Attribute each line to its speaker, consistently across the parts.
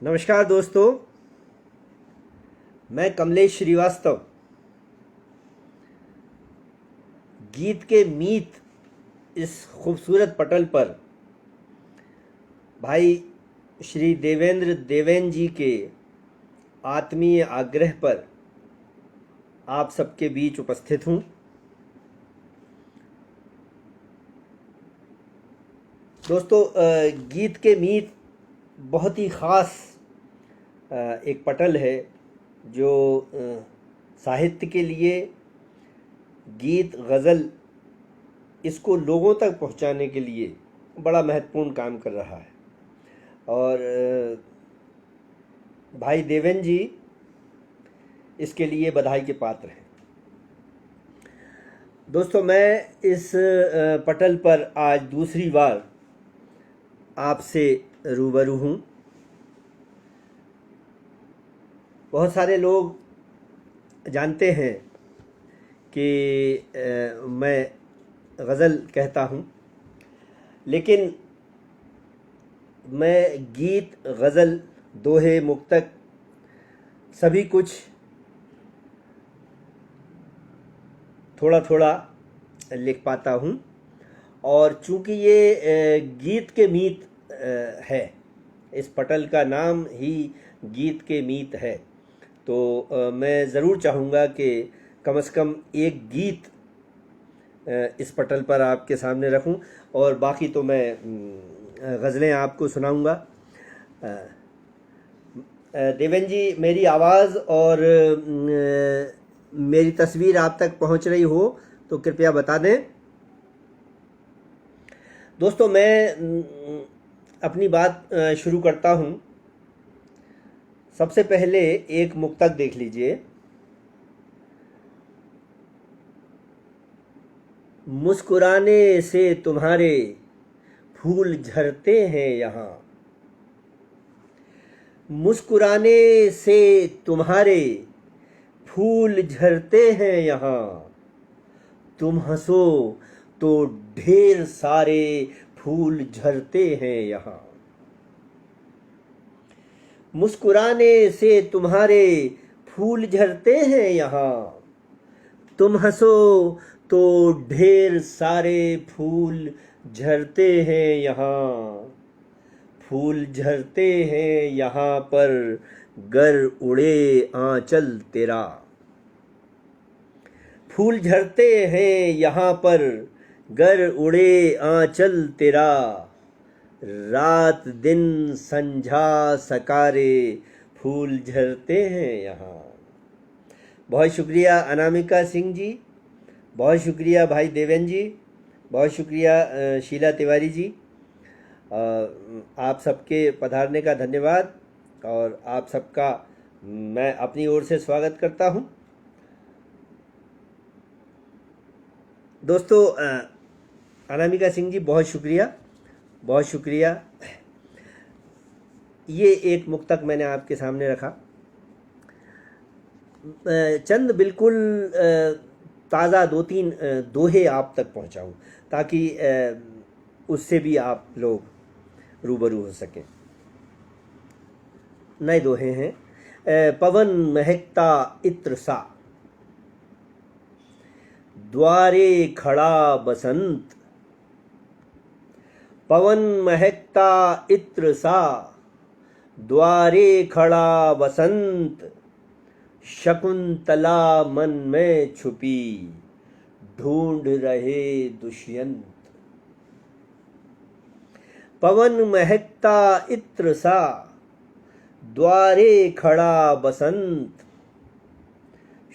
Speaker 1: नमस्कार दोस्तों, मैं कमलेश श्रीवास्तव गीत के मीत इस खूबसूरत पटल पर भाई श्री देवेंद्र देवेन जी के आत्मीय आग्रह पर आप सबके बीच उपस्थित हूँ। दोस्तों, गीत के मीत बहुत ही ख़ास एक पटल है जो साहित्य के लिए गीत गज़ल इसको लोगों तक पहुंचाने के लिए बड़ा महत्वपूर्ण काम कर रहा है। और भाई देवेन जी इसके लिए बधाई के पात्र हैं। दोस्तों, मैं इस पटल पर आज दूसरी बार आपसे रूबरू हूँ। बहुत सारे लोग जानते हैं कि मैं गज़ल कहता हूँ, लेकिन मैं गीत, गज़ल, दोहे, मुक्तक सभी कुछ थोड़ा थोड़ा लिख पाता हूँ। और चूँकि ये गीत के मीत है, इस पटल का नाम ही गीत के मीत है, तो मैं ज़रूर चाहूँगा कि कम से कम एक गीत इस पटल पर आपके सामने रखूं, और बाकी तो मैं गज़लें आपको सुनाऊंगा। देवेन जी, मेरी आवाज़ और मेरी तस्वीर आप तक पहुंच रही हो तो कृपया बता दें। दोस्तों, मैं अपनी बात शुरू करता हूं। सबसे पहले एक मुक्तक देख लीजिए। मुस्कुराने से तुम्हारे फूल झरते हैं यहाँ, मुस्कुराने से तुम्हारे फूल झरते हैं यहाँ, तुम हंसो तो ढेर सारे फूल झरते हैं यहाँ। मुस्कुराने से तुम्हारे फूल झरते हैं यहाँ, तुम हंसो तो ढेर सारे फूल झरते हैं यहाँ। फूल झरते हैं यहाँ पर गर उड़े आंचल तेरा, फूल झरते हैं यहाँ पर गर उड़े आंचल तेरा, रात दिन संझा सकारे फूल झरते हैं यहाँ। बहुत शुक्रिया अनामिका सिंह जी, बहुत शुक्रिया भाई देवेन जी, बहुत शुक्रिया शीला तिवारी जी। आप सबके पधारने का धन्यवाद और आप सबका मैं अपनी ओर से स्वागत करता हूं। दोस्तों, अनामिका सिंह जी, बहुत शुक्रिया, बहुत शुक्रिया। ये एक मुक्तक मैंने आपके सामने रखा। चंद बिल्कुल ताज़ा दो तीन दोहे आप तक पहुंचाऊं ताकि उससे भी आप लोग रूबरू हो सकें। नए दोहे हैं। पवन महकता इत्र सा, द्वारे खड़ा बसंत, पवन महकता इत्र सा, द्वारे खड़ा बसंत, शकुंतला मन में छुपी ढूंढ रहे दुष्यंत। पवन महकता इत्र सा, द्वारे खड़ा बसंत,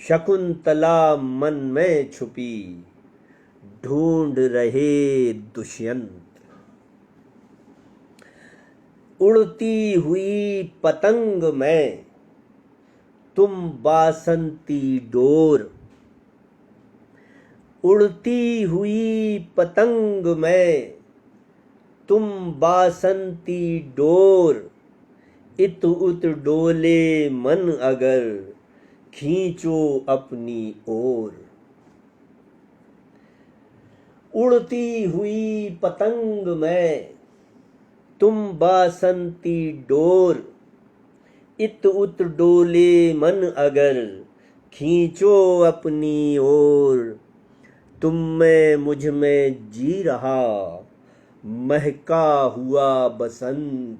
Speaker 1: शकुंतला मन में छुपी ढूंढ रहे दुष्यंत। उड़ती हुई पतंग में तुम बासंती डोर, उड़ती हुई पतंग में तुम बासंती डोर, इत उत डोले मन अगर खींचो अपनी ओर। उड़ती हुई पतंग में तुम बासंती डोर, इत उत डोले मन अगर खींचो अपनी ओर, तुम में मुझ में जी रहा महका हुआ बसंत।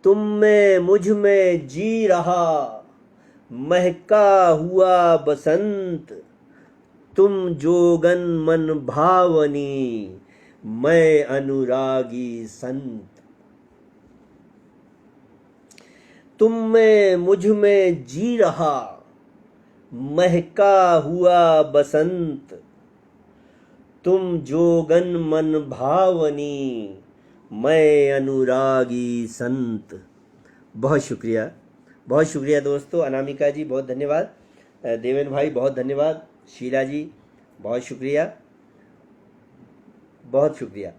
Speaker 1: तुम में मुझ में जी रहा महका हुआ बसंत। तुम जोगन मन भावनी, मैं अनुरागी संत। तुम में मुझ में जी रहा महका हुआ बसंत। तुम जोगन मन भावनी, मैं अनुरागी संत। बहुत शुक्रिया दोस्तों। अनामिका जी बहुत धन्यवाद, देवेन भाई बहुत धन्यवाद, शीला जी बहुत शुक्रिया, बहुत शुक्रिया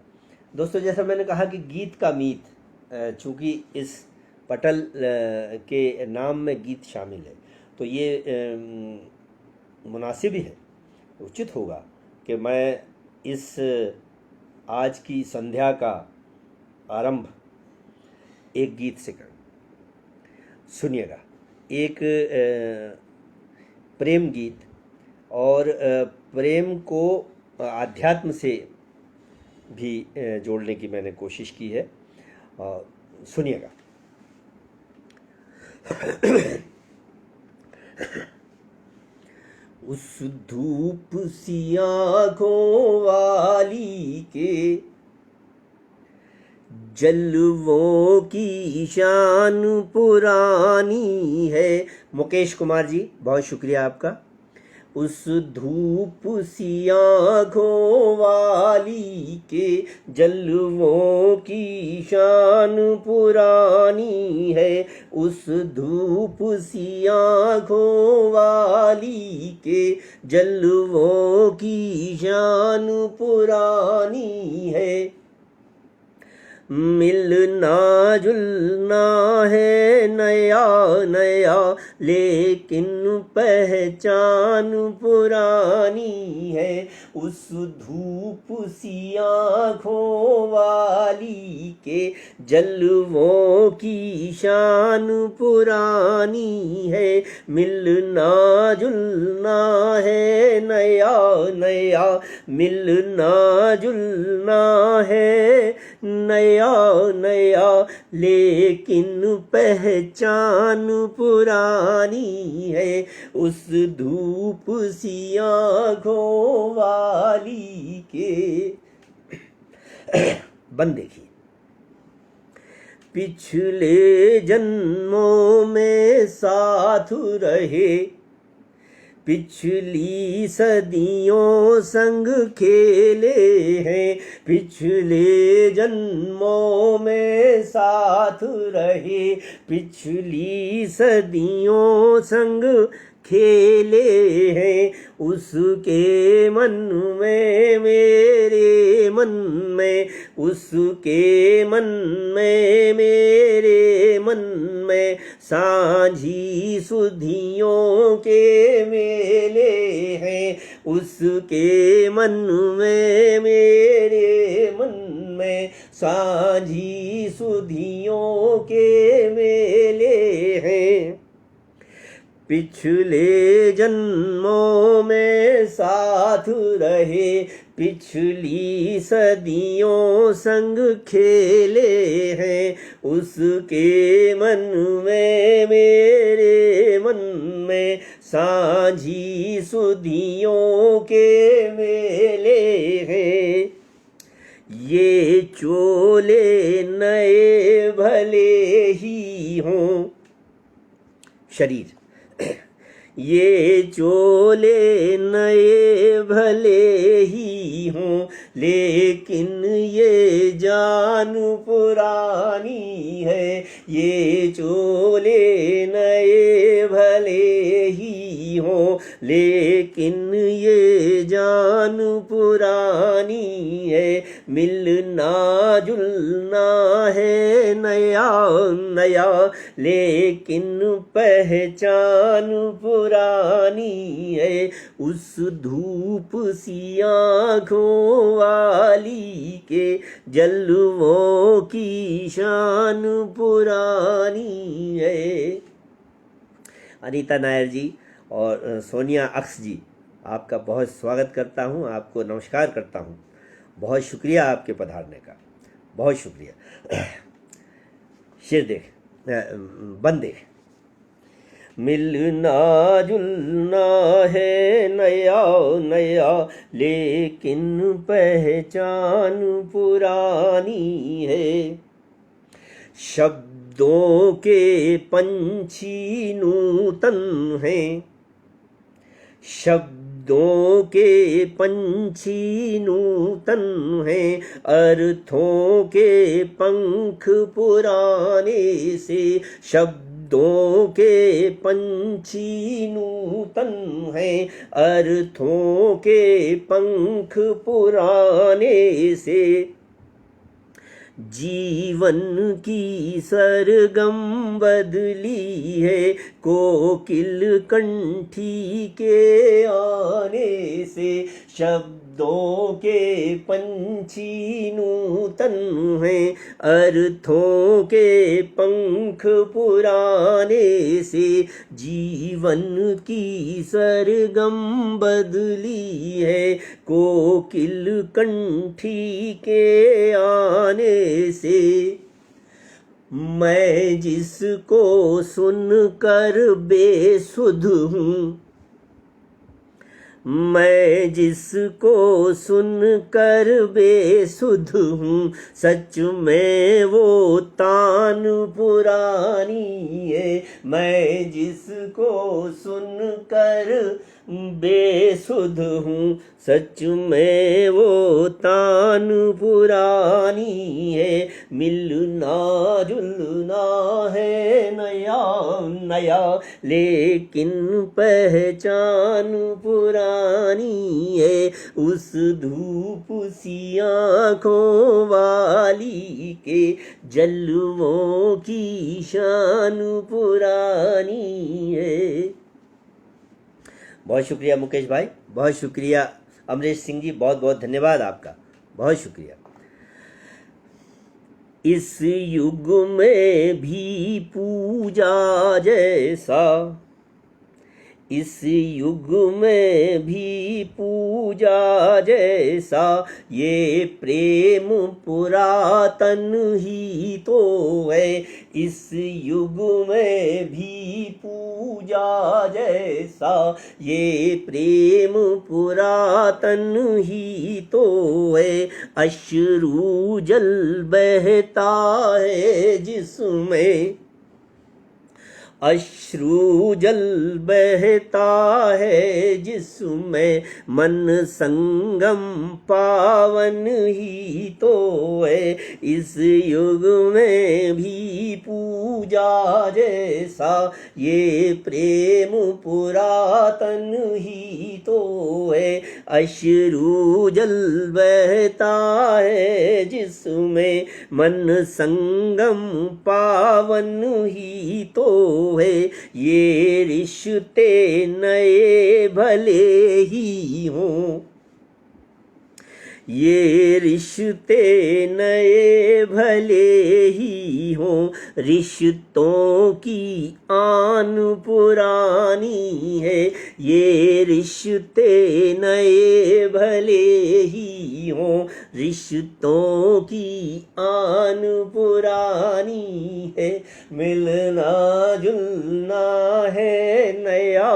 Speaker 1: दोस्तों। जैसा मैंने कहा कि गीत का मीत, चूँकि इस पटल के नाम में गीत शामिल है, तो ये मुनासिब ही है, उचित होगा कि मैं इस आज की संध्या का आरंभ एक गीत से करूं। सुनिएगा, एक प्रेम गीत, और प्रेम को आध्यात्म से भी जोड़ने की मैंने कोशिश की है। सुनिएगा। उस धूप सी आँखों वाली के जलवों की शान पुरानी है। मुकेश कुमार जी बहुत शुक्रिया आपका। उस धूप सी आँखों वाली के जलवों की शान पुरानी है। उस धूप सी आँखों वाली के जलवों की शान पुरानी है। मिलना जुलना है नया नया, लेकिन पहचान पुरानी है। उस धूप सी आँखों वाली के जलवों की शान पुरानी है। मिलना जुलना है नया नया, मिलना जुलना है नया नया, लेकिन पहचान पुरानी है। उस धूप सी आँखों वाली के बन देखिए। पिछले जन्मों में साथ रहे, पिछली सदियों संग खेले हैं। पिछले जन्मों में साथ रहे, पिछली सदियों संग खेले हैं। उसके मन में मेरे मन में, उसके मन में मेरे मन में सांझी सुधियों के मेले हैं। उसके मन में मेरे मन में सांझी सुधियों के मेले हैं। पिछले जन्मों में साथ रहे, पिछली सदियों संग खेले हैं। उसके मन में मेरे मन में सांझी सुधियों के मेले हैं। ये चोले नए भले ही हों शरीर, ये चोले नए भले ही हों, लेकिन ये जान पुरानी है। ये चोले नए भले ही हो, लेकिन ये जान पुरानी है। मिलना जुलना है नया नया, लेकिन पहचान पुरानी है। उस धूप सी आँखों वाली के जलवों की शान पुरानी है। अनीता नायर जी और सोनिया अक्स जी, आपका बहुत स्वागत करता हूँ, आपको नमस्कार करता हूँ। बहुत शुक्रिया आपके पधारने का, बहुत शुक्रिया। शेर देख, बंद देख। मिलना जुलना है नया नया, लेकिन पहचान पुरानी है। शब्दों के पंछी नूतन हैं, शब्दों के पंछी नूतन हैं, अर्थों के पंख पुराने से। शब्दों के पंछी नूतन हैं, अर्थों के पंख पुराने से। जीवन की सरगम बदली है, कोकिल कंठी के आने से। शब्दों के पंछी नूतन हैं, अर्थों के पंख पुराने से। जीवन की सरगम बदली है, कोकिल कंठी के आने से। मैं जिसको सुनकर बेसुध हूँ, मैं जिसको सुनकर बेसुध हूँ, सच में वो तान पुरानी है। मैं जिसको सुनकर बेसुध हूँ, सच में वो तान पुरानी है। मिलना जुलना है नया नया, लेकिन पहचान पुरानी है। उस धूप सी आँखों वाली के जलवों की शान पुरानी है। बहुत शुक्रिया मुकेश भाई, बहुत शुक्रिया अमरीश सिंह जी, बहुत बहुत धन्यवाद आपका, बहुत शुक्रिया। इस युग में भी पूजा जैसा, इस युग में भी पूजा जैसा, ये प्रेम पुरातन ही तो है। इस युग में भी पूजा जैसा, ये प्रेम पुरातन ही तो है। अश्रु जल बहता है जिसमें, अश्रु जल बहता है जिसमें, मन संगम पावन ही तो है। इस युग में भी पूजा जैसा, ये प्रेम पुरातन ही तो है। अश्रु जल बहता है जिसमें, मन संगम पावन ही तो है। ये रिश्ते नए भले ही हों, ये रिश्ते नए भले ही हों, रिश्तों की आन पुरानी है। ये रिश्ते नए भले ही हों, रिश्तों की आन पुरानी है। मिलना जुलना है नया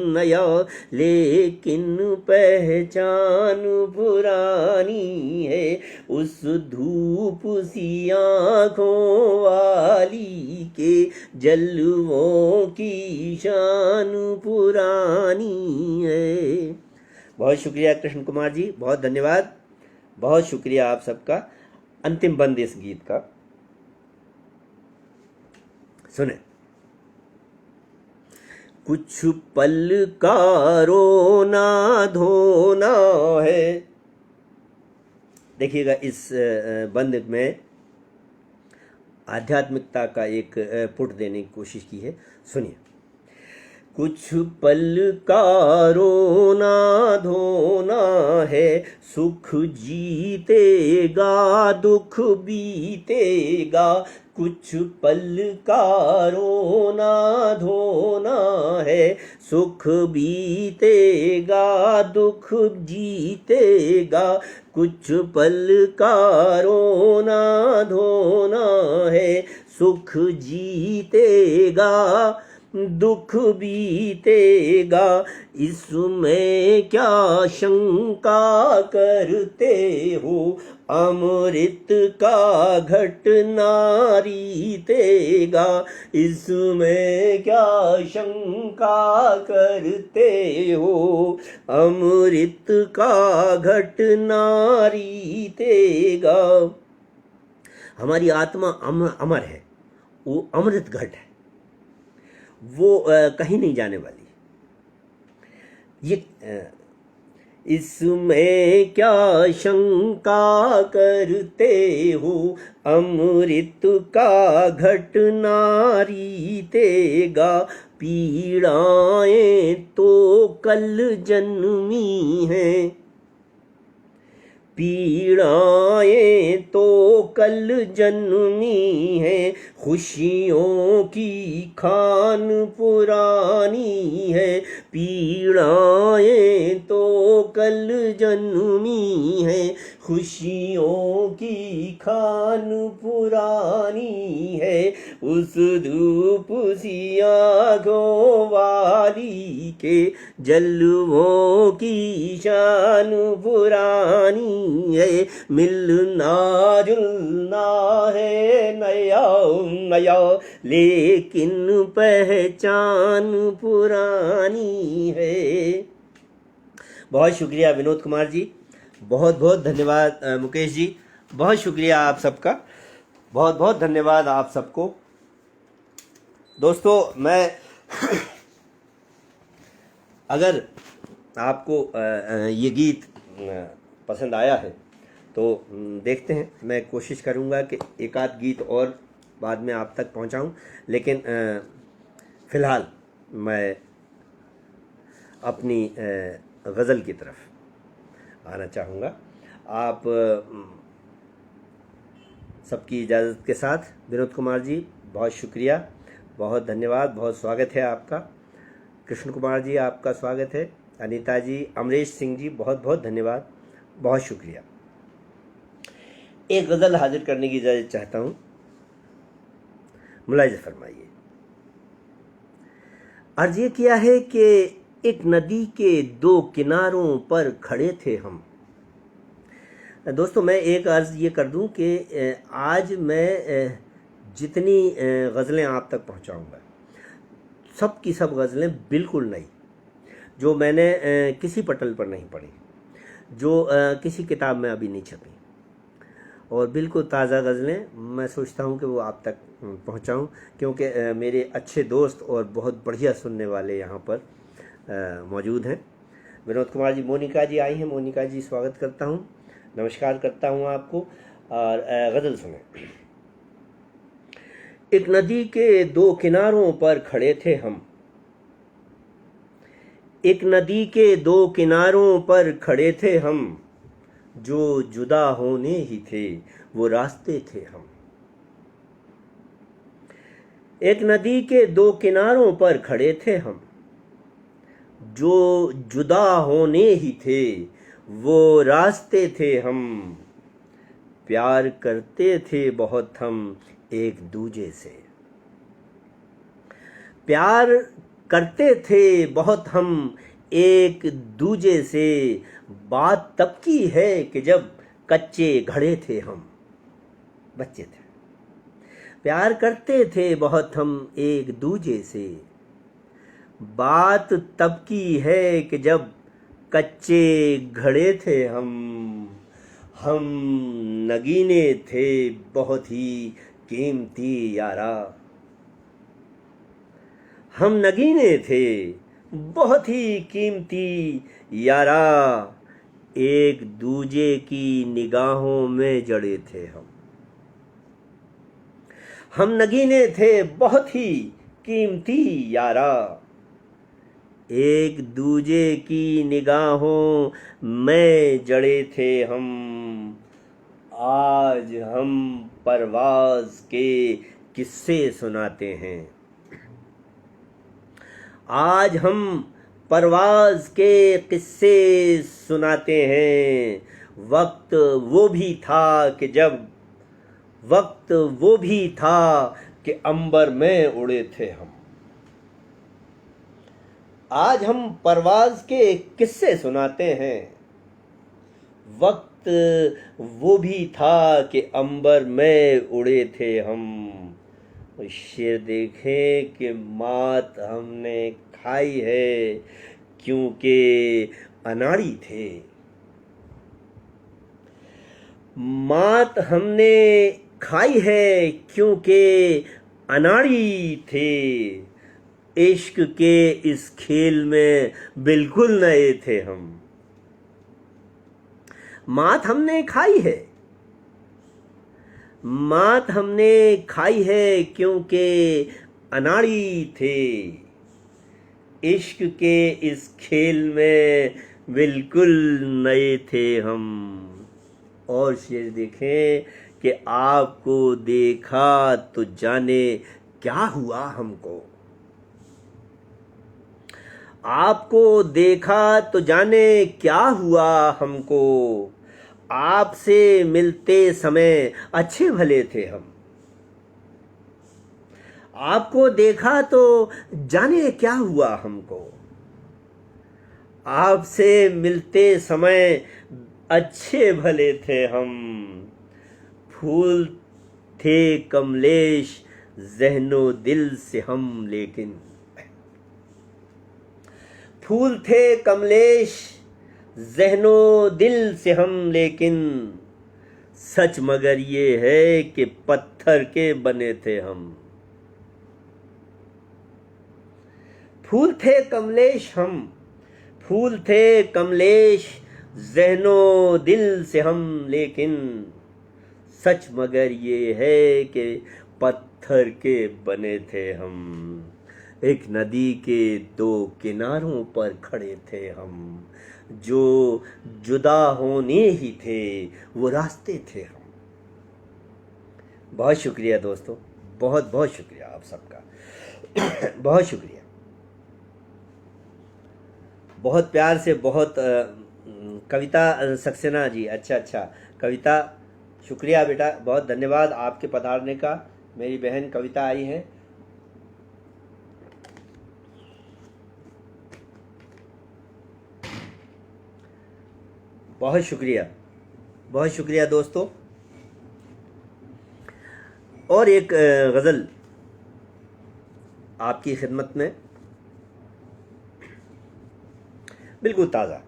Speaker 1: नया, लेकिन पहचान पुरानी है। उस धूप सी आँखों वाली के जलवों की शान पुरानी है। बहुत शुक्रिया कृष्ण कुमार जी, बहुत धन्यवाद, बहुत शुक्रिया आप सबका। अंतिम बंद इस गीत का सुने। कुछ पल का रोना धोना है। देखिएगा इस बंद में आध्यात्मिकता का एक पुट देने की कोशिश की है, सुनिए। कुछ पल का रोना धोना है, सुख जीतेगा दुख बीतेगा। कुछ पल का रोना धोना है, सुख बीतेगा दुख जीतेगा। कुछ पल का रोना धोना है, सुख जीतेगा दुख बीतेगा। इसमें क्या शंका करते हो, अमृत का घट रीतेगा। इसमें क्या शंका करते हो, अमृत का घट रीतेगा। हमारी आत्मा अमर है, वो अमृत घट है, वो कहीं नहीं जाने वाली। ये इसमें क्या शंका करते हो, अमृत का घट रीतेगा। पीड़ाएं तो कल जन्मी हैं, पीड़ाएं तो कल जन्मी है। खुशियों की खान पुरानी है, पीड़ाएं तो कल जन्मी है। खुशियों की खान पुरानी है। उस धूप सी आँखों वाली के जलवों की शान पुरानी है। मिलना जुलना है नया नया, लेकिन पहचान पुरानी है। बहुत शुक्रिया विनोद कुमार जी, बहुत बहुत धन्यवाद मुकेश जी, बहुत शुक्रिया आप सबका, बहुत बहुत धन्यवाद आप सबको। दोस्तों मैं अगर आपको ये गीत पसंद आया है तो देखते हैं, मैं कोशिश करूँगा कि एक आध गीत और बाद में आप तक पहुँचाऊँ, लेकिन फ़िलहाल मैं अपनी गज़ल की तरफ आना चाहूँगा। आप सबकी इजाज़त के साथ विनोद कुमार जी, बहुत शुक्रिया, बहुत धन्यवाद, बहुत स्वागत है आपका। कृष्ण कुमार जी आपका स्वागत है, अनीता जी, अमरीश सिंह जी, बहुत बहुत धन्यवाद, बहुत शुक्रिया। एक गज़ल हाजिर करने की इजाज़त चाहता हूँ, मुलाहिज़ा फरमाइए। अर्ज़ ये किया है कि एक नदी के दो किनारों पर खड़े थे हम। दोस्तों मैं एक अर्ज़ ये कर दूं कि आज मैं जितनी गज़लें आप तक पहुंचाऊंगा, सब की सब गज़लें बिल्कुल नई, जो मैंने किसी पटल पर नहीं पढ़ी, जो किसी किताब में अभी नहीं छपी, और बिल्कुल ताज़ा गज़लें मैं सोचता हूं कि वो आप तक पहुंचाऊं, क्योंकि मेरे अच्छे दोस्त और बहुत बढ़िया सुनने वाले यहाँ पर मौजूद हैं। विनोद कुमार जी, मोनिका जी आई हैं, मोनिका जी स्वागत करता हूँ, नमस्कार करता हूँ आपको। और गज़ल सुने। एक नदी के दो किनारों पर खड़े थे हम, एक नदी के दो किनारों पर खड़े थे हम, जो जुदा होने ही थे वो रास्ते थे हम। एक नदी के दो किनारों पर खड़े थे हम, जो जुदा होने ही थे वो रास्ते थे हम। प्यार करते थे बहुत हम एक दूजे से, प्यार करते थे बहुत हम एक दूजे से। बात तब की है कि जब कच्चे घड़े थे हम, बच्चे थे। प्यार करते थे बहुत हम एक दूजे से, बात तब की है कि जब कच्चे घड़े थे हम नगीने थे बहुत ही कीमती यारा। हम नगीने थे बहुत ही कीमती यारा, एक दूजे की निगाहों में जड़े थे हम नगीने थे बहुत ही कीमती यारा, एक दूजे की निगाहों में जड़े थे हम। आज हम परवाज़ के किस्से सुनाते हैं, आज हम परवाज़ के किस्से सुनाते हैं। वक्त वो भी था कि वक्त वो भी था कि अंबर में उड़े थे हम। आज हम परवाज़ के किस्से सुनाते हैं। वक्त वो भी था कि अंबर में उड़े थे हम। शेर देखें कि मात हमने खाई है क्योंकि अनाड़ी थे। मात हमने खाई है क्योंकि अनाड़ी थे। इश्क के इस खेल में बिल्कुल नए थे हम। मात हमने खाई है, मात हमने खाई है क्योंकि अनाड़ी थे। इश्क के इस खेल में बिल्कुल नए थे हम। और शेर देखें कि आपको देखा तो जाने क्या हुआ हमको। आपको देखा तो जाने क्या हुआ हमको। आपसे मिलते समय अच्छे भले थे हम। आपको देखा तो जाने क्या हुआ हमको। आपसे मिलते समय अच्छे भले थे हम। फूल थे कमलेश ज़हनो दिल से हम, लेकिन फूल थे कमलेश ज़हनो दिल से हम, लेकिन सच मगर ये है कि पत्थर के बने थे हम। फूल थे कमलेश हम, फूल थे कमलेश ज़हनो दिल से हम, लेकिन सच मगर ये है कि पत्थर के बने थे हम। एक नदी के दो किनारों पर खड़े थे हम। जो जुदा होने ही थे वो रास्ते थे हम। बहुत शुक्रिया दोस्तों, बहुत बहुत शुक्रिया आप सबका। बहुत शुक्रिया, बहुत प्यार से। बहुत कविता सक्सेना जी, अच्छा कविता, शुक्रिया बेटा, बहुत धन्यवाद आपके पधारने का। मेरी बहन कविता आई है। बहुत शुक्रिया दोस्तों। और एक गज़ल आपकी खिदमत में, बिल्कुल ताज़ा।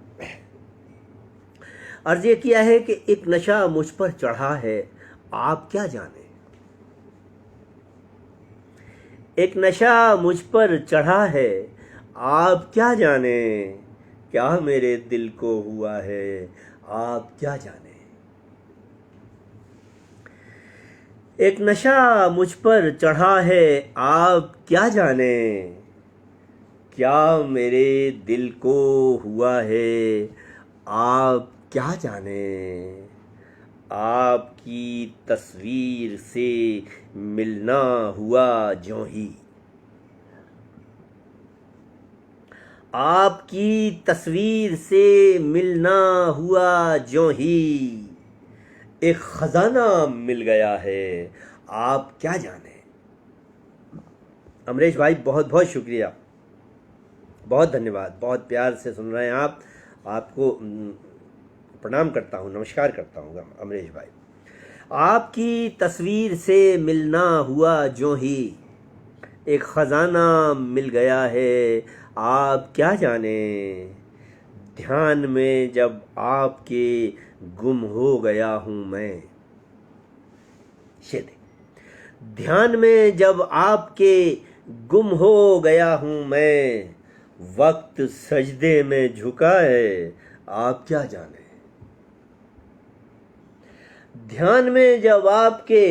Speaker 1: अर्ज़ ये किया है कि एक नशा मुझ पर चढ़ा है, आप क्या जाने। एक नशा मुझ पर चढ़ा है, आप क्या जाने। क्या मेरे दिल को हुआ है, आप क्या जाने। एक नशा मुझ पर चढ़ा है, आप क्या जाने। क्या मेरे दिल को हुआ है, आप क्या जाने। आपकी तस्वीर से मिलना हुआ ज्यों ही, आपकी तस्वीर से मिलना हुआ ज्यों ही, एक खजाना मिल गया है, आप क्या जाने। अमरीश भाई बहुत बहुत शुक्रिया, बहुत धन्यवाद, बहुत प्यार से सुन रहे हैं आप। आपको प्रणाम करता हूँ, नमस्कार करता हूँ अमरीश भाई। आपकी तस्वीर से मिलना हुआ ज्यों ही, एक खजाना मिल गया है, आप क्या जाने। ध्यान में जब आपके गुम हो गया हूँ मैं, ध्यान में जब आपके गुम हो गया हूँ मैं, वक्त सजदे में झुका है, आप क्या जाने। ध्यान में जब आपके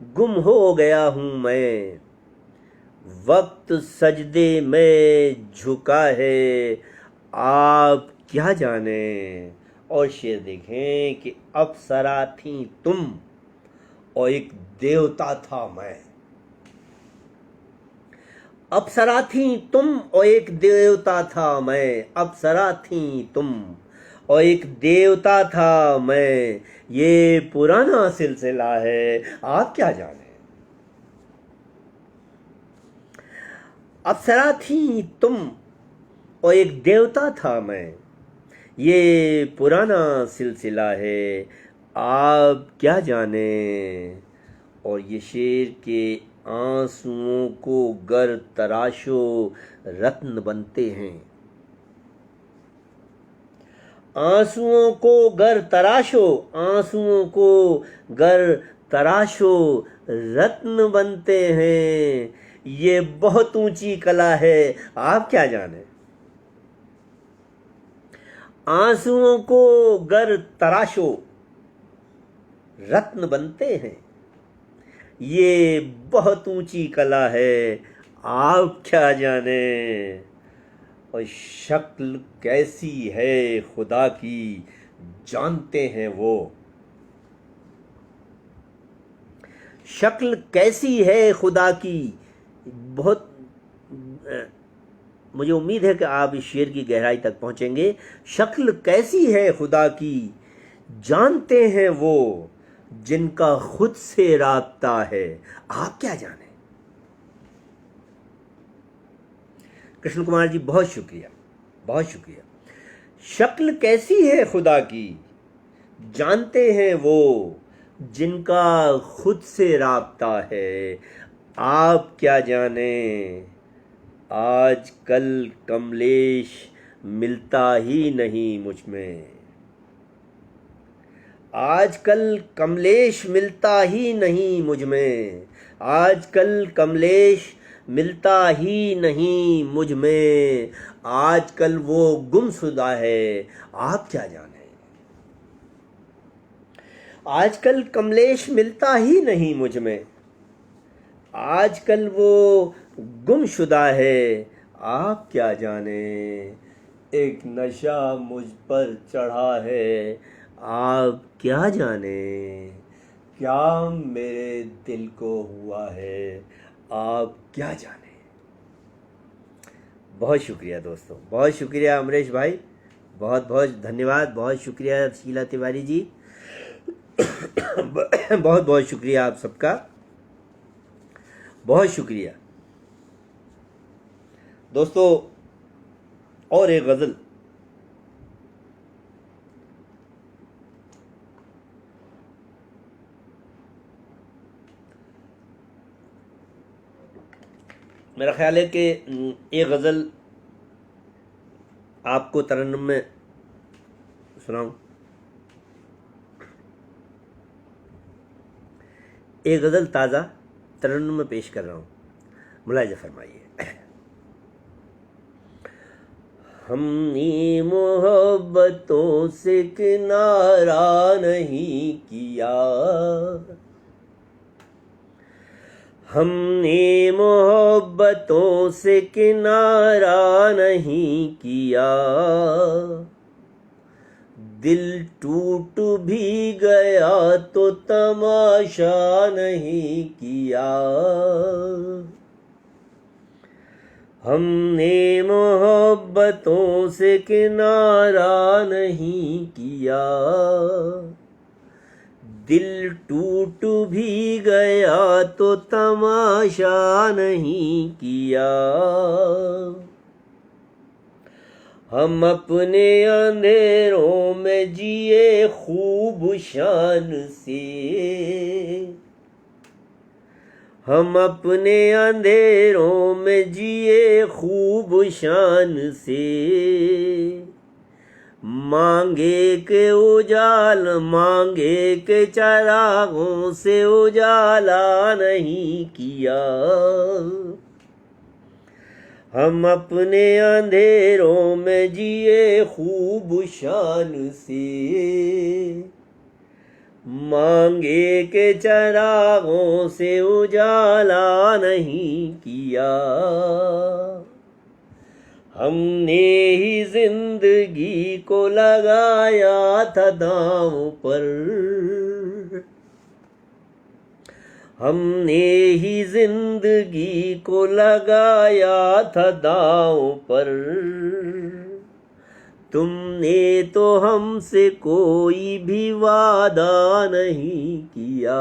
Speaker 1: गुम हो गया हूँ मैं, वक्त सजदे में झुका है, आप क्या जाने। और शेर देखें कि अप्सरा थी तुम और एक देवता था मैं। अप्सरा थी तुम और एक देवता था मैं, अप्सरा थी तुम और एक देवता था मैं, ये पुराना सिलसिला है, आप क्या जाने। अप्सरा थी तुम और एक देवता था मैं, ये पुराना सिलसिला है, आप क्या जाने। और ये शेर के आंसुओं को गर तराशो रत्न बनते हैं, आंसुओं को गर तराशो, आंसुओं को गर तराशो रत्न बनते हैं, ये बहुत ऊंची कला है, आप क्या जाने। आंसुओं को गर तराशो रत्न बनते हैं, ये बहुत ऊंची कला है, आप क्या जाने। और शक्ल कैसी है खुदा की, जानते हैं वो। शक्ल कैसी है खुदा की, बहुत मुझे उम्मीद है कि आप इस शेर की गहराई तक पहुंचेंगे। शक्ल कैसी है खुदा की, जानते हैं वो, जिनका खुद से राब्ता है, आप क्या जाने। कृष्ण कुमार जी बहुत शुक्रिया, बहुत शुक्रिया। शक्ल कैसी है खुदा की, जानते हैं वो, जिनका खुद से राब्ता है, आप क्या जाने। आज कल कमलेश मिलता ही नहीं मुझ में, आजकल कमलेश मिलता ही नहीं मुझ में, आजकल कमलेश मिलता ही नहीं मुझ में, आजकल वो गुमशुदा है, आप क्या जाने। आजकल कमलेश मिलता ही नहीं मुझ में, आजकल वो गुमशुदा है, आप क्या जाने। एक नशा मुझ पर चढ़ा है, आप क्या जाने। क्या मेरे दिल को हुआ है, आप क्या जाने। बहुत शुक्रिया दोस्तों, बहुत शुक्रिया अमरीश भाई, बहुत बहुत धन्यवाद, बहुत शुक्रिया शीला तिवारी जी, बहुत बहुत शुक्रिया आप सबका, बहुत शुक्रिया दोस्तों। और एक गज़ल, मेरा ख्याल है कि एक गज़ल आपको तरन्नुम में सुनाऊं। एक गज़ल ताज़ा तरन्नुम में पेश कर रहा हूँ, मुलाहिज़ा फरमाइए। हमने मोहब्बतों से किनारा नहीं किया, हमने मोहब्बतों से किनारा नहीं किया, दिल टूट भी गया तो तमाशा नहीं किया, हमने मोहब्बतों से किनारा नहीं किया, दिल टूट भी गया तो तमाशा नहीं किया, हम अपने अंधेरों में जिए खूब शान से, हम अपने अंधेरों में जिए खूब शान से, मांगे के उजाल मांगे के चरागों से उजाला नहीं किया। हम अपने अंधेरों में जिए खूब शान से, मांगे के चरागों से उजाला नहीं किया। हमने ही जिंदगी को लगाया था दांव पर, हमने ही जिंदगी को लगाया था दांव पर। तुमने तो हमसे कोई भी वादा नहीं किया।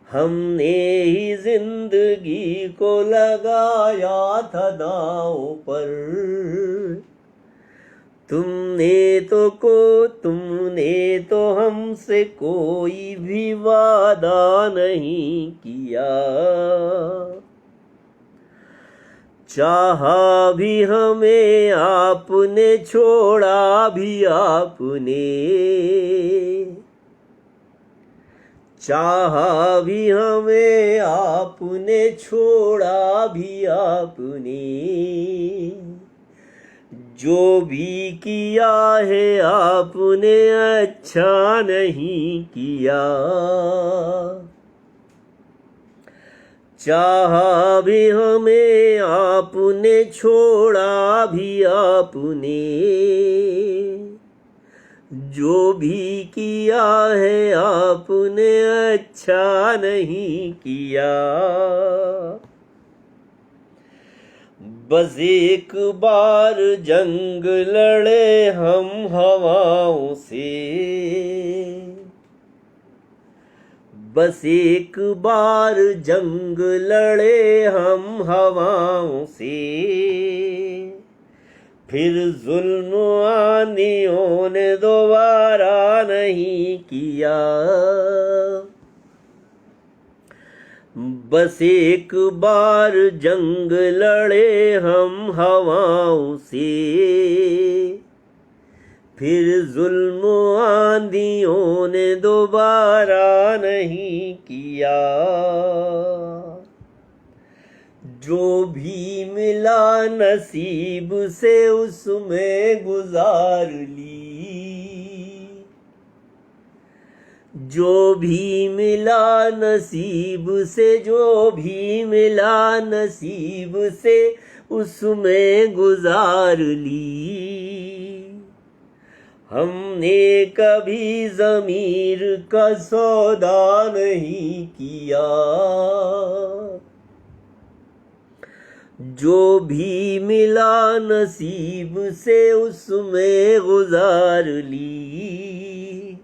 Speaker 1: हमने ही जिंदगी को लगाया था दांव पर। तुमने तो हमसे कोई भी वादा नहीं किया। चाहा भी हमें आपने, छोड़ा भी आपने। चाहा भी हमें आपने, छोड़ा भी आपने। जो भी किया है आपने अच्छा नहीं किया। चाहा भी हमें आपने, छोड़ा भी आपने। जो भी किया है आपने अच्छा नहीं किया। बस एक बार जंग लड़े हम हवाओं से। बस एक बार जंग लड़े हम हवाओं से। फिर जुल्म आंधियों ने दोबारा नहीं किया। बस एक बार जंग लड़े हम हवाओं से। फिर जुल्म आंधियों ने दोबारा नहीं किया। जो भी मिला नसीब से उसमें गुजार ली। जो भी मिला नसीब से, जो भी मिला नसीब से उसमें गुजार ली। हमने कभी ज़मीर का सौदा नहीं किया। जो भी मिला नसीब से उसमें गुजार ली।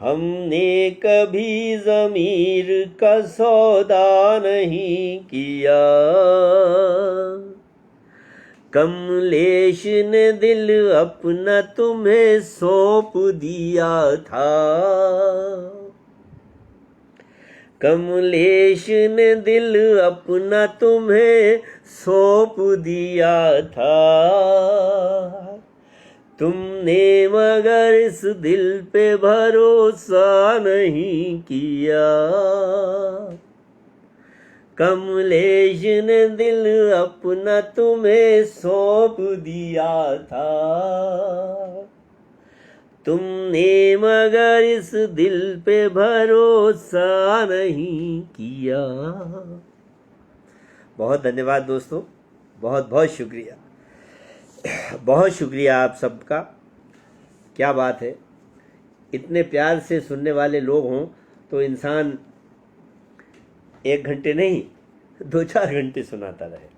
Speaker 1: हमने कभी ज़मीर का सौदा नहीं किया। कमलेश ने दिल अपना तुम्हें सौंप दिया था। कमलेश ने दिल अपना तुम्हें सौंप दिया था। तुमने मगर इस दिल पे भरोसा नहीं किया। कमलेश ने दिल अपना तुम्हें सौंप दिया था। तुमने मगर इस दिल पे भरोसा नहीं किया। बहुत धन्यवाद दोस्तों, बहुत बहुत शुक्रिया। बहुत शुक्रिया आप सबका। क्या बात है, इतने प्यार से सुनने वाले लोग हों तो इंसान 1 घंटे नहीं 2-4 घंटे सुनाता रहे।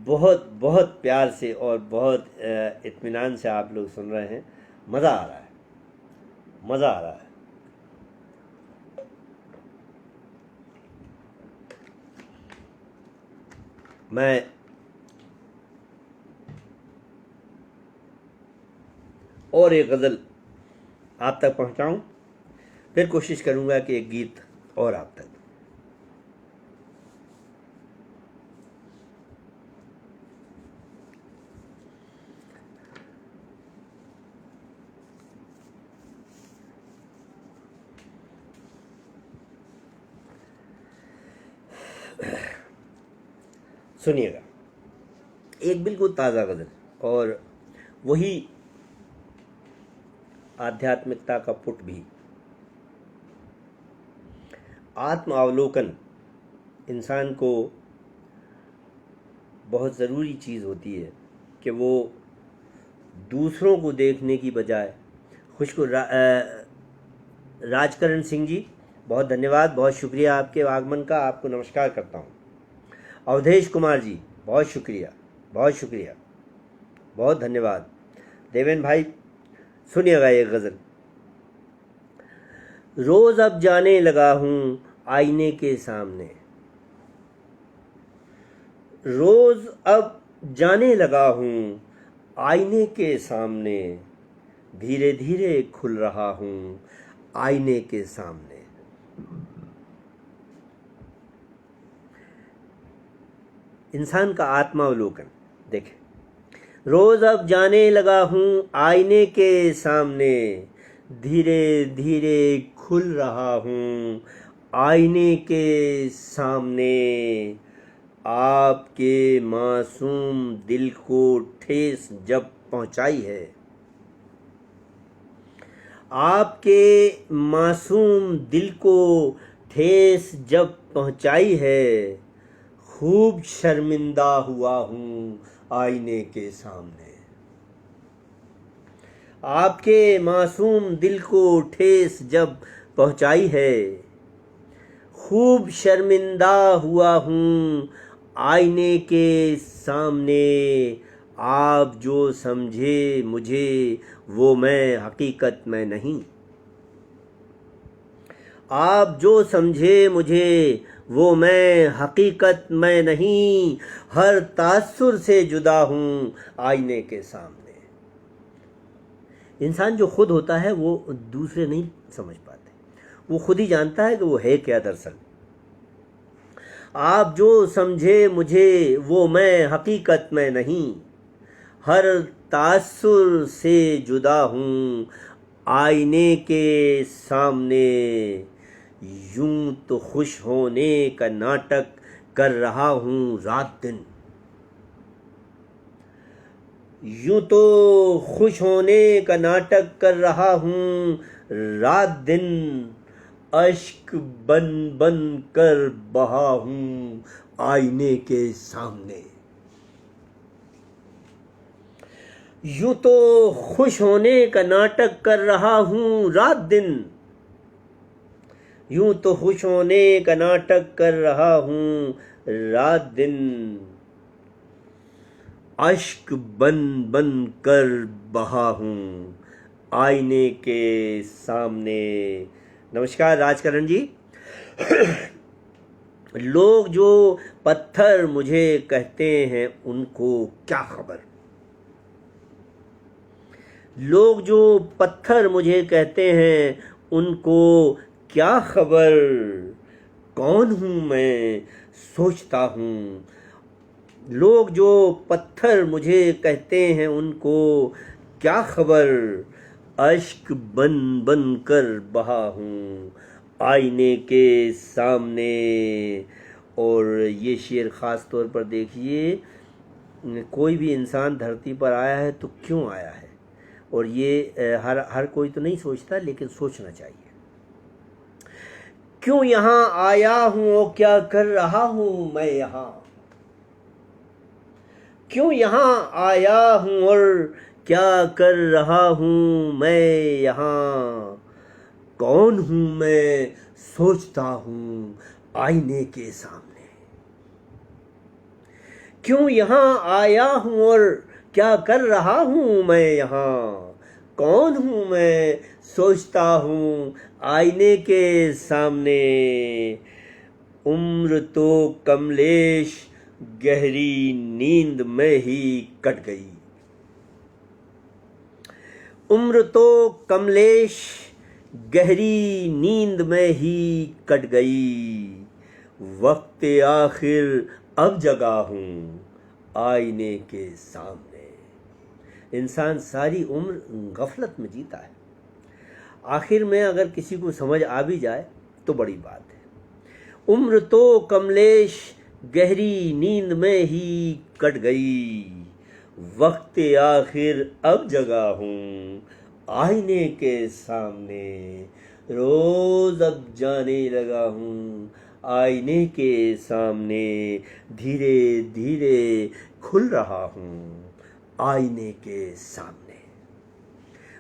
Speaker 1: बहुत बहुत प्यार से और बहुत इत्मीनान से आप लोग सुन रहे हैं। मज़ा आ रहा है, मज़ा आ रहा है। मैं और एक गज़ल आप तक पहुंचाऊं, फिर कोशिश करूंगा कि एक गीत और आप तक। सुनिएगा, एक बिल्कुल ताज़ा गज़ल और वही आध्यात्मिकता का पुट भी। आत्म अवलोकन इंसान को बहुत ज़रूरी चीज़ होती है कि वो दूसरों को देखने की बजाय राजकरण सिंह जी, बहुत धन्यवाद, बहुत शुक्रिया आपके आगमन का, आपको नमस्कार करता हूँ। अवधेश कुमार जी, बहुत शुक्रिया, बहुत शुक्रिया, बहुत धन्यवाद। देवेन भाई, सुनिएगा ये गज़ल। रोज़ अब जाने लगा हूँ आईने के सामने, रोज़ अब जाने लगा हूँ आईने के सामने, धीरे धीरे खुल रहा हूँ आईने के सामने। इंसान का आत्मावलोकन देखें, रोज़ अब जाने लगा हूँ आईने के सामने, धीरे धीरे खुल रहा हूँ आईने के सामने। आपके मासूम दिल को ठेस जब पहुँचाई है, आपके मासूम दिल को ठेस जब पहुँचाई है, खूब शर्मिंदा हुआ हूँ आईने के सामने। आपके मासूम दिल को ठेस जब पहुँचाई है, खूब शर्मिंदा हुआ हूँ आईने के सामने। आप जो समझे मुझे वो मैं हकीकत में नहीं, आप जो समझे मुझे वो मैं हकीकत में नहीं, हर तासुर से जुदा हूँ आईने के सामने। इंसान जो खुद होता है वो दूसरे नहीं समझ पाते, वो खुद ही जानता है कि वो है क्या दरअसल। आप जो समझे मुझे वो मैं हकीकत में नहीं, हर तासुर से जुदा हूँ आईने के सामने। यूं तो खुश होने का नाटक कर रहा हूँ रात दिन, यूं तो खुश होने का नाटक कर रहा हूँ रात दिन। अश्क बन बन कर बहा हूँ आईने के सामने। यूं तो खुश होने का नाटक कर रहा हूँ रात दिन, यूं तो खुश होने का नाटक कर रहा हूँ रात दिन। अश्क बन बन कर बहा हूँ आईने के सामने। नमस्कार राजकरण जी। लोग जो पत्थर मुझे कहते हैं उनको क्या खबर, लोग जो पत्थर मुझे कहते हैं उनको क्या खबर। कौन हूँ मैं सोचता हूँ, लोग जो पत्थर मुझे कहते हैं उनको क्या खबर। अश्क बन बन कर बहा हूँ आईने के सामने। और ये शेर ख़ास तौर पर देखिए, कोई भी इंसान धरती पर आया है तो क्यों आया है, और ये हर कोई तो नहीं सोचता, लेकिन सोचना चाहिए। क्यों यहाँ आया हूँ और क्या कर रहा हूँ मैं यहाँ, क्यों यहाँ आया हूँ और क्या कर रहा हूँ मैं यहाँ। कौन हूँ मैं सोचता हूँ आईने के सामने। क्यों यहाँ आया हूँ और क्या कर रहा हूँ मैं यहाँ। कौन हूँ मैं सोचता हूँ आईने के सामने। उम्र तो कमलेश गहरी नींद में ही कट गई, उम्र तो कमलेश गहरी नींद में ही कट गई। वक्त आखिर अब जगा हूँ आईने के सामने। इंसान सारी उम्र गफलत में जीता है, आखिर में अगर किसी को समझ आ भी जाए तो बड़ी बात है। उम्र तो कमलेश गहरी नींद में ही कट गई, वक्त आखिर अब जगा हूँ आईने के सामने, रोज अब जाने लगा हूँ आईने के सामने, धीरे धीरे खुल रहा हूँ आईने के सामने।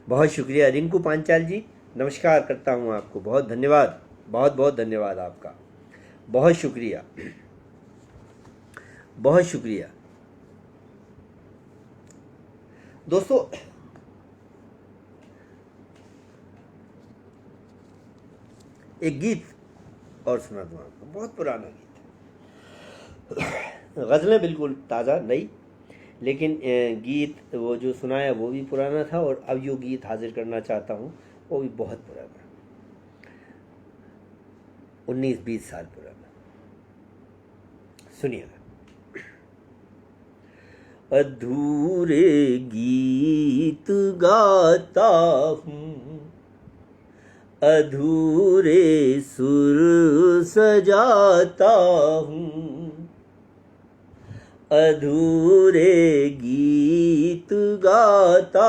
Speaker 1: बहुत शुक्रिया रिंकू पांचाल जी, नमस्कार करता हूँ आपको, बहुत धन्यवाद, बहुत बहुत धन्यवाद आपका, बहुत शुक्रिया, बहुत शुक्रिया। दोस्तों एक गीत और सुना दूँ आपको, बहुत पुराना गीत, गज़लें बिल्कुल ताज़ा नई, लेकिन गीत वो जो सुनाया वो भी पुराना था, और अब जो गीत हाजिर करना चाहता हूँ वो भी बहुत पुराना, 19-20 साल पुराना। सुनिएगा। अधूरे गीत गाता हूँ, अधूरे सुर सजाता हूँ, अधूरे गीत गाता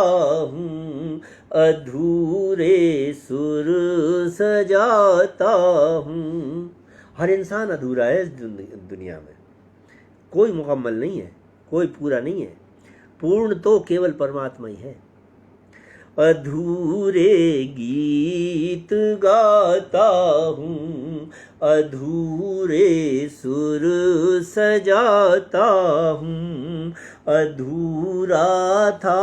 Speaker 1: हूँ, अधूरे सुर सजाता हूँ। हर इंसान अधूरा है इस दुनिया में, कोई मुकम्मल नहीं है, कोई पूरा नहीं है, पूर्ण तो केवल परमात्मा ही है। अधूरे गीत गाता हूँ, अधूरे सुर सजाता हूँ, अधूरा था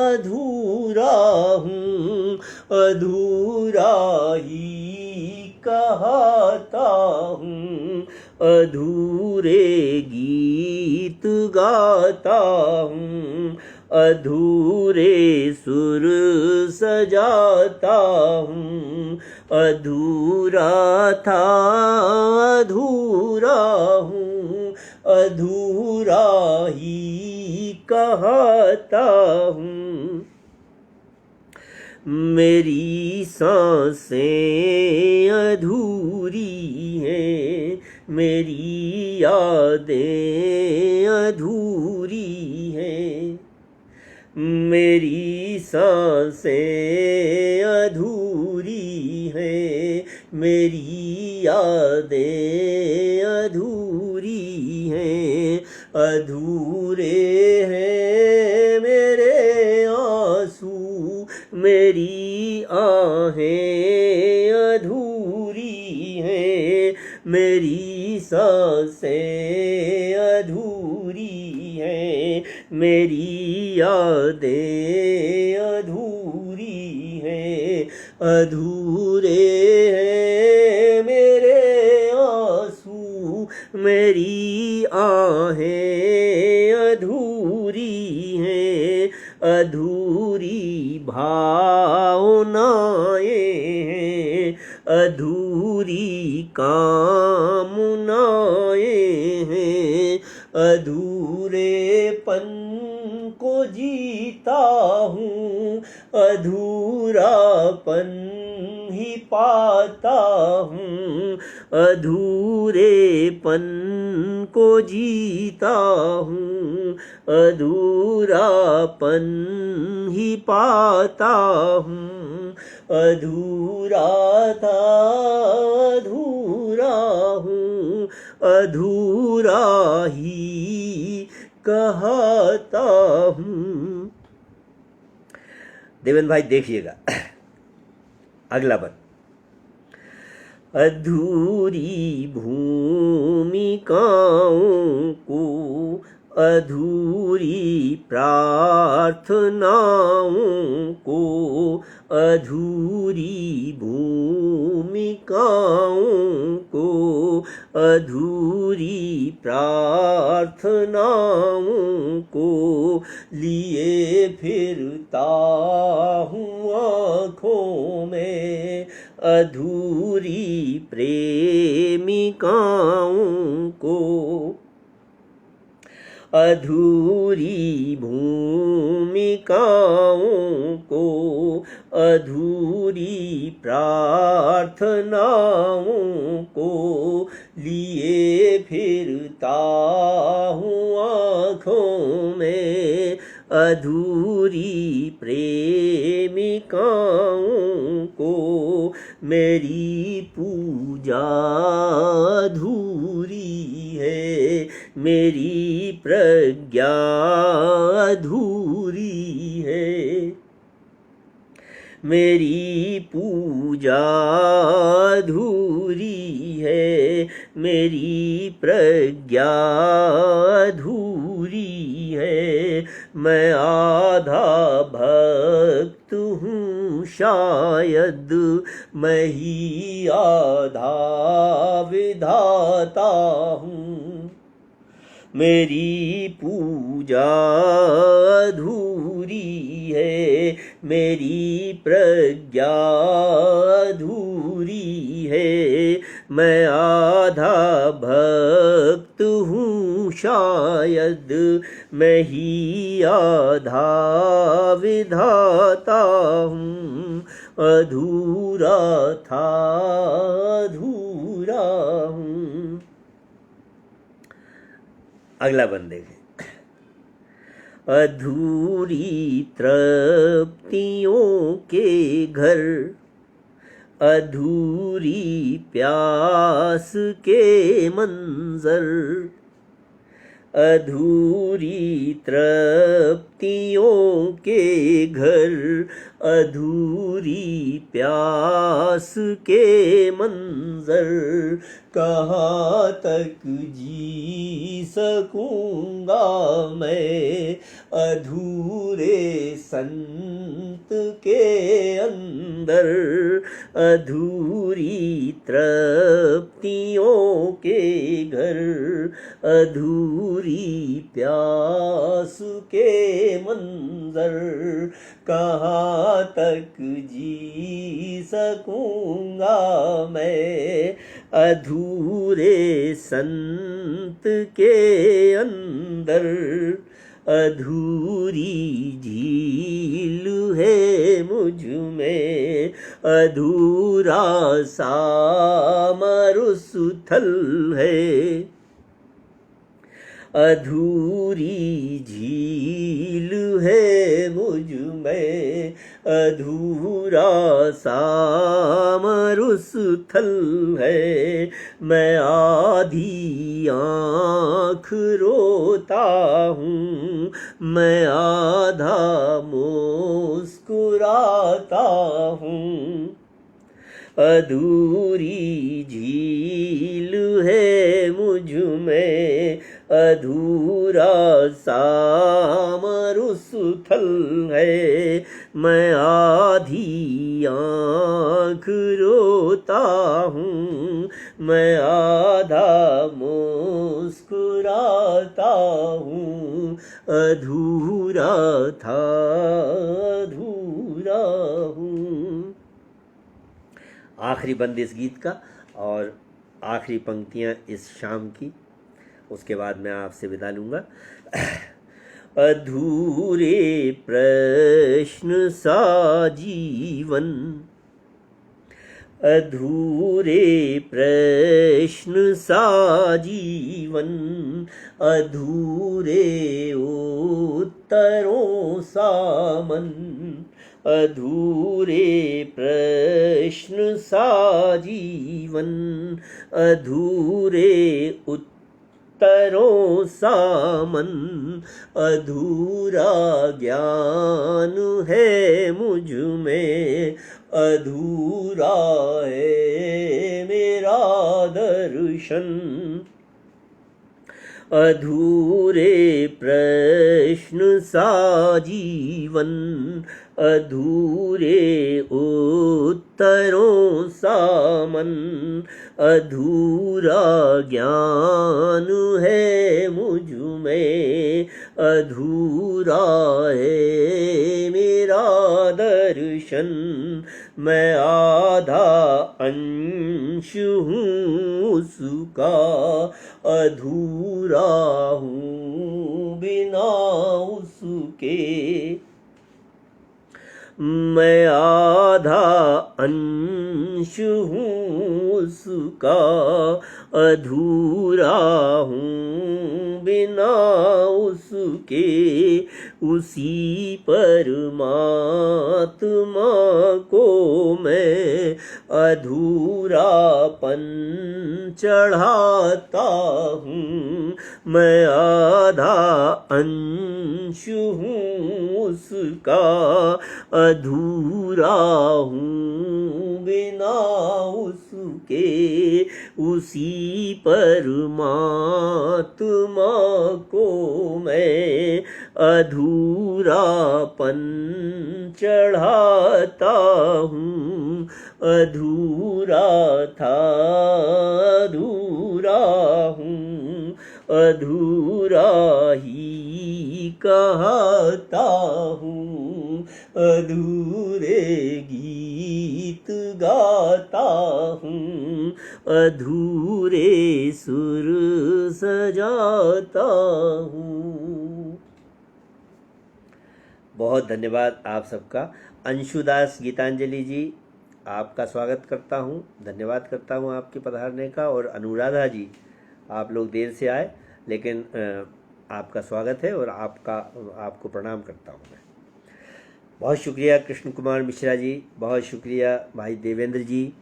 Speaker 1: अधूरा हूँ, अधूरा ही कहता हूँ, अधूरे गीत गाता हूँ, अधूरे सुर सजाता हूँ, अधूरा था अधूरा हूँ, अधूरा ही कहता हूँ। मेरी सांसें अधूरी हैं, मेरी यादें अधूरी हैं, मेरी सांसें अधूरी हैं, मेरी यादें अधूरी हैं, अधूरे हैं मेरे आंसू, मेरी आहें अधूरी हैं, मेरी सांसें अधूरी हैं, मेरी यादें अधूरी हैं, अधूरे हैं मेरे आंसू, मेरी आहें अधूरी हैं, अधूरी भावनाएं हैं, अधूरी कामनाएं हैं, अधूरेपन को जीता हूँ, अधूरापन ही पाता हूँ, अधूरेपन को जीता हूँ, अधूरापन ही पाता हूँ, अधूरा था अधूरा हूँ, अधूरा ही कहता हूँ। देवेंद्र भाई देखिएगा अगला पद। अधूरी भूमिकाओं को, अधूरी प्रार्थनाओं को, अधूरी भूमिकाओं को, अधूरी प्रार्थनाओं को लिए फिरता हूँ आँखों में, अधूरी प्रेमिकाओं को, अधूरी भूमिकाओं को, अधूरी प्रार्थनाओं को लिए फिरता हूँ आँखों में, अधूरी प्रेमिकाओं को मेरी पूजा अधूरी है, मेरी प्रज्ञा अधूरी है, मेरी पूजा अधूरी है, मेरी प्रज्ञा अधूरी है। मैं आधा भक्त हूँ शायद, मैं ही आधा विधाता हूँ, मेरी पूजा अधूरी है, मेरी प्रज्ञा अधूरी है। मैं आधा भक्त हूँ शायद, मैं ही आधा विधाता हूँ, अधूरा था अधूरा हूँ। अगला बंद देखें। अधूरी तृप्तियों के घर, अधूरी प्यास के मंजर, अधूरी तृप्तियों के घर, अधूरी प्यास के मंजर, कहाँ तक जी सकूँगा मैं अधूरे संत के अंदर, अधूरी तृप्तियों के घर, अधूरी प्यास के मंजर, कहाँ तक जी सकूँगा मैं अधूरे संत के अंदर। अधूरी झील है मुझ में, अधूरा सा मरुस्थल है, अधूरी झील है मुझ में, अधूरा सा मरुस्थल है। मैं आधी आँख रोता हूँ, मैं आधा मुस्कुराता हूँ, अधूरी झील है मुझ में, अधूरा सा मरुस्थल है। मैं आधी आँख रोता हूँ, मैं आधा मुस्कुराता हूँ, अधूरा था अधूरा हूँ। आखिरी बंद इस गीत का और आखिरी पंक्तियाँ इस शाम की, उसके बाद मैं आपसे विदा लूँगा। अधूरे प्रश्न सा जीवन, अधूरे प्रश्न सा जीवन, अधूरे उत्तरों सा मन, अधूरे प्रश्न सा जीवन, अधूरे उत्तरों सा मन, अधूरा ज्ञान है मुझ में, अधूरा है मेरा दर्शन, अधूरे प्रश्न सा जीवन, अधूरे उत्तरों सा मन, अधूरा ज्ञान है मुझ में, अधूरा है मेरा दर्शन। मैं आधा अंश हूँ उसका, अधूरा हूँ बिना उसके, मैं आधा अंश अंश हूँ उसका, अधूरा हूँ बिना उसके, उसी परमात्मा को मैं अधूरापन चढ़ाता हूँ। मैं आधा अंश हूँ उसका, अधूरा हूँ बिना उसके, उसी परमात्मा को मैं अधूरापन चढ़ाता हूँ। अधूरा था अधूरा हूँ, अधूरा ही कहता हूँ। अधूरे गीत गाता हूँ, अधूरे सुर सजाता हूँ। बहुत धन्यवाद आप सबका। अंशुदास गीतांजलि जी, आपका स्वागत करता हूँ, धन्यवाद करता हूँ आपके पधारने का। और अनुराधा जी, आप लोग देर से आए, लेकिन आपका स्वागत है और आपको प्रणाम करता हूँ मैं। बहुत शुक्रिया कृष्ण कुमार मिश्रा जी, बहुत शुक्रिया भाई देवेंद्र जी,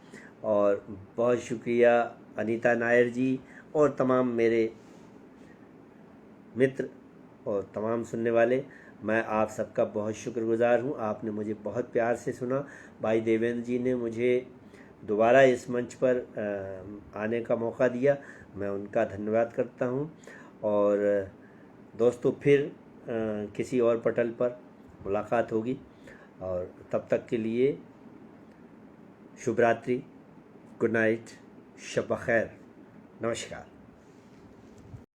Speaker 1: और बहुत शुक्रिया अनीता नायर जी, और तमाम मेरे मित्र और तमाम सुनने वाले। मैं आप सबका बहुत शुक्रगुजार हूँ। आपने मुझे बहुत प्यार से सुना। भाई देवेंद्र जी ने मुझे दोबारा इस मंच पर आने का मौका दिया, मैं उनका धन्यवाद करता हूँ। और दोस्तों, फिर किसी और पटल पर मुलाकात होगी, और तब तक के लिए शुभ रात्रि, गुड नाइट, शब बखैर, नमस्कार।